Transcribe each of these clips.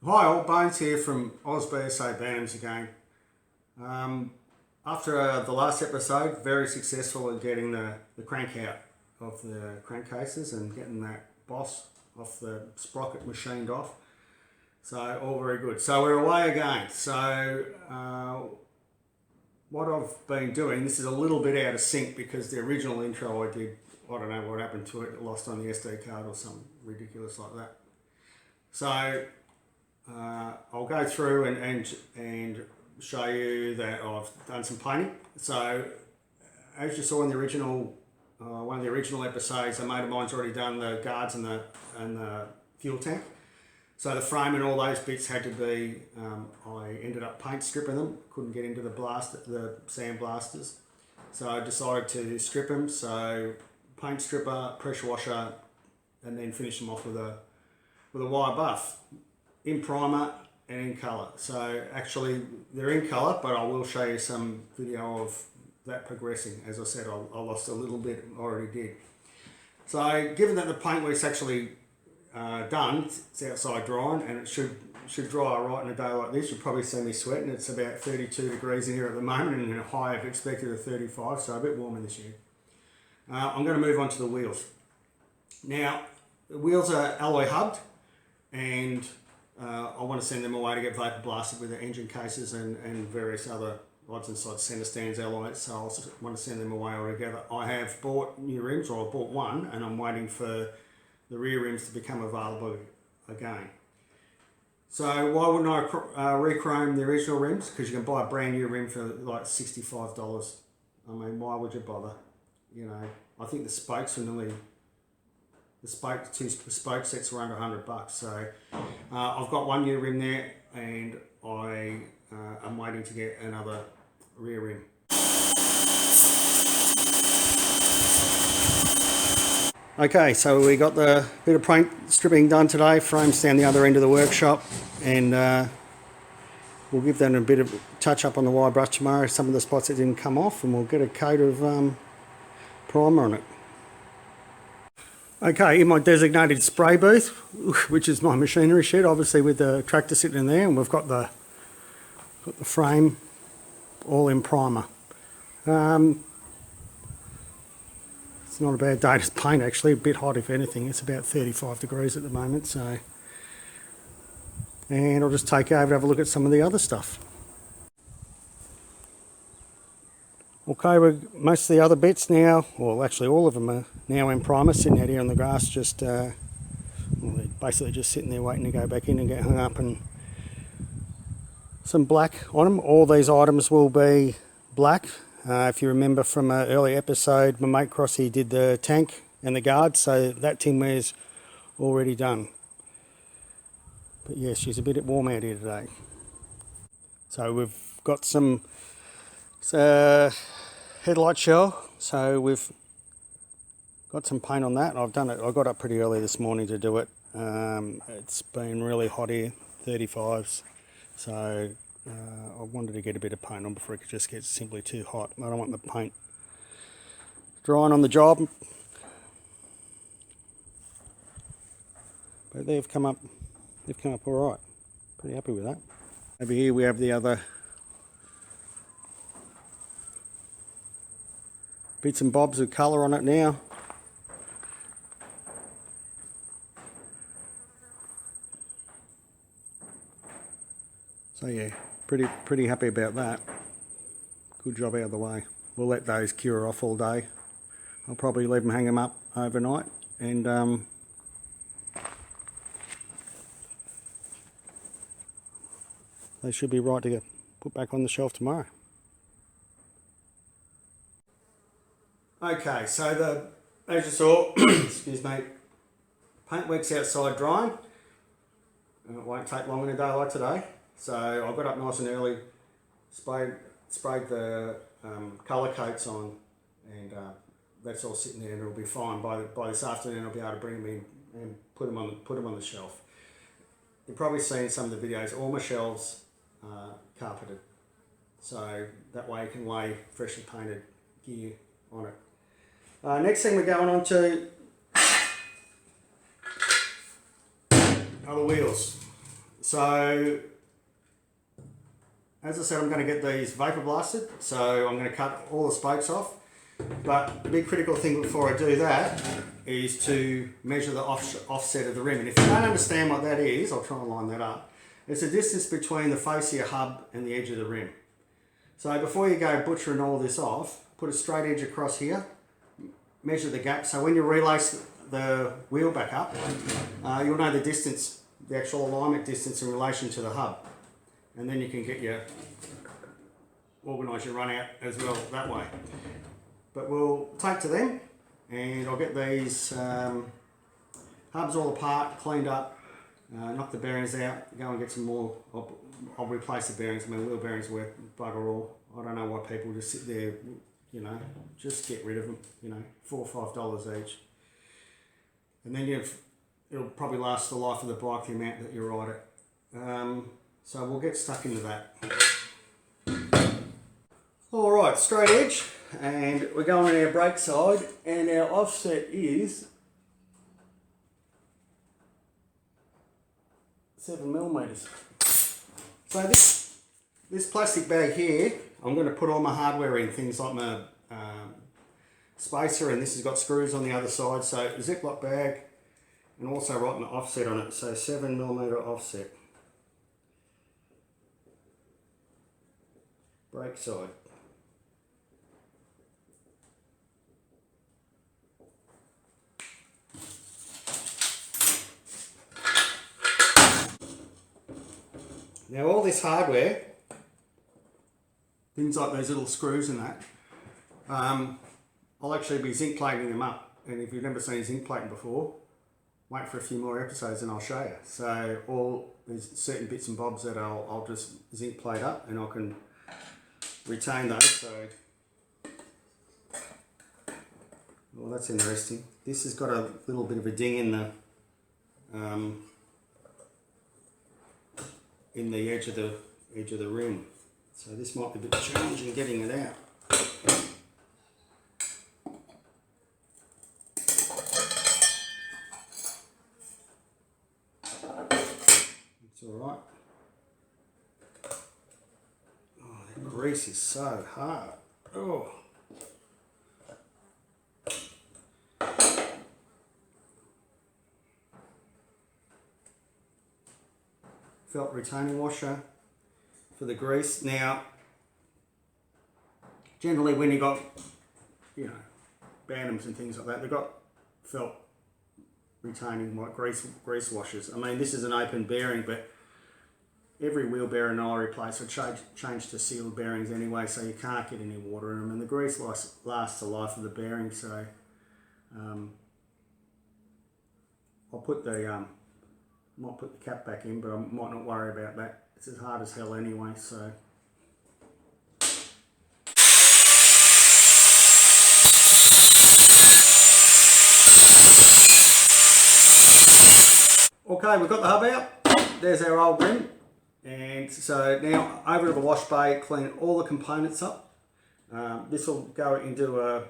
Hi all, Bones here from BSA Bantams again. After the last episode, very successful at getting the crank out of the crankcases and getting that boss off the sprocket machined off. So all very good. So we're away again. So what I've been doing, this is a little bit out of sync because the original intro I did, I don't know what happened to it, lost on the SD card or something ridiculous like that. So I'll go through and show you that I've done some painting. So as you saw in the original, one of the original episodes, a mate of mine's already done the guards and the fuel tank. So the frame and all those bits had to be, I ended up paint stripping them, couldn't get into the sand blasters. So I decided to strip them, so paint stripper, pressure washer, and then finish them off with a wire buff in primer and in colour. So actually they're in colour, but I will show you some video of that progressing. As I said, I lost a little bit, already did. So given that the paintwork's actually done, it's outside drying, and it should dry right in a day like this. You'll probably see me sweating. It's about 32 degrees in here at the moment, and a high I've expected of 35, so a bit warmer this year. I'm going to move on to the wheels. Now, the wheels are alloy hubbed, and I want to send them away to get vapor blasted with the engine cases and various other odds and sods, centre stands, alloys, so I want to send them away altogether. I have bought new rims, or I bought one, and I'm waiting for the rear rims to become available again. So why wouldn't I re-chrome the original rims? Because you can buy a brand new rim for like $65. I mean, why would you bother? You know, I think the spokes are nearly, two spoke sets were under $100. So I've got one new rim there, and I'm waiting to get another rear rim. Okay, so we got the bit of paint stripping done today, frames down the other end of the workshop, and we'll give them a bit of touch up on the wire brush tomorrow, some of the spots that didn't come off, and we'll get a coat of primer on it. Okay, in my designated spray booth, which is my machinery shed, obviously with the tractor sitting in there, and we've got the frame all in primer. It's not a bad day to paint actually, a bit hot if anything. It's about 35 degrees at the moment, so. And I'll just take over to have a look at some of the other stuff. Okay, most of the other bits now, well actually all of them are now in primer, sitting out here on the grass, just well, they're basically just sitting there waiting to go back in and get hung up, and some black on them. All these items will be black. If you remember from an early episode, my mate Crossy did the tank and the guard, so that tinware's already done. But yeah, she's a bit warm out here today. So we've got some headlight shell, so we've got some paint on that. I've done it. I got up pretty early this morning to do it. It's been really hot here, 35s, so I wanted to get a bit of paint on before it could just get simply too hot. I don't want the paint drying on the job. But they've come up all right. Pretty happy with that. Over here we have the other bits and bobs of colour on it now. So yeah, pretty happy about that. Good job out of the way. We'll let those cure off all day. I'll probably leave them hang them up overnight, and they should be right to get put back on the shelf tomorrow. Okay, so as you saw, excuse me, paintwork's outside drying, and it won't take long in a day like today. So I got up nice and early, sprayed the colour coats on, and that's all sitting there, and it'll be fine. By this afternoon, I'll be able to bring them in and put them on the shelf. You've probably seen some of the videos. All my shelves are carpeted, so that way you can lay freshly painted gear on it. Next thing we're going on to are the wheels. So as I said, I'm going to get these vapor blasted, so I'm going to cut all the spokes off. But the big critical thing before I do that is to measure the offset of the rim. And if you don't understand what that is, I'll try and line that up. It's the distance between the face of your hub and the edge of the rim. So before you go butchering all this off, put a straight edge across here, measure the gap. So when you relace the wheel back up, you'll know the distance, the actual alignment distance in relation to the hub. And then you can get organise your run out as well that way. But we'll take to them and I'll get these hubs all apart, cleaned up, knock the bearings out, go and get some more. I'll replace the bearings. I mean, wheel bearings worth bugger all. I don't know why people just sit there, you know, just get rid of them, you know, $4 or $5 each. And then it'll probably last the life of the bike, the amount that you ride it. So we'll get stuck into that. Alright, straight edge, and we're going on our brake side, and our offset is 7mm. So this plastic bag here, I'm going to put all my hardware in, things like my spacer, and this has got screws on the other side, so a Ziploc bag, and also writing the offset on it, so 7mm offset. Brake side. Now all this hardware, things like those little screws and that, I'll actually be zinc plating them up. And if you've never seen zinc plating before, wait for a few more episodes and I'll show you. So there's certain bits and bobs that I'll just zinc plate up and I can retain those. So, well, that's interesting. This has got a little bit of a ding in the edge of the rim, so this might be a bit challenging getting it out. It's all right. Oh, that grease is so hard. Oh. Felt retaining washer for the grease. Now, generally when you got, you know, Bantams and things like that, they've got felt retaining grease washers. I mean, this is an open bearing, but every wheel bearing I replace, I change to sealed bearings anyway, so you can't get any water in them, and the grease lasts the life of the bearing. So I'll put the might put the cap back in, but I might not worry about that. It's as hard as hell anyway, so. Okay, we've got the hub out. There's our old rim. And so now over to the wash bay, clean all the components up. This will go into a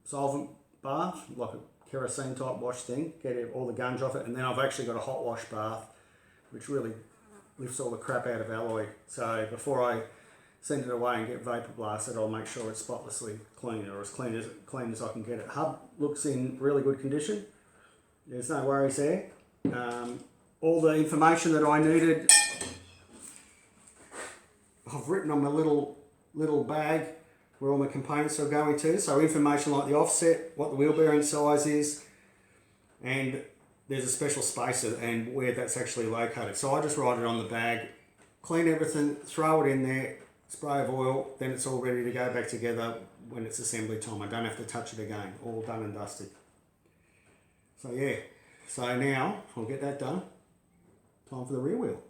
solvent bath, like a kerosene type wash thing, get all the gunge off it, and then I've actually got a hot wash bath which really lifts all the crap out of alloy. So before I send it away and get vapor blasted, I'll make sure it's spotlessly clean, or as clean as I can get it. Hub looks in really good condition, there's no worries there. All the information that I needed I've written on my little bag where all my components are going to. So information like the offset, what the wheel bearing size is, and there's a special spacer and where that's actually located. So I just write it on the bag, clean everything, throw it in there, spray of oil, then it's all ready to go back together when it's assembly time. I don't have to touch it again, all done and dusted. So yeah, so now I'll get that done. Time for the rear wheel.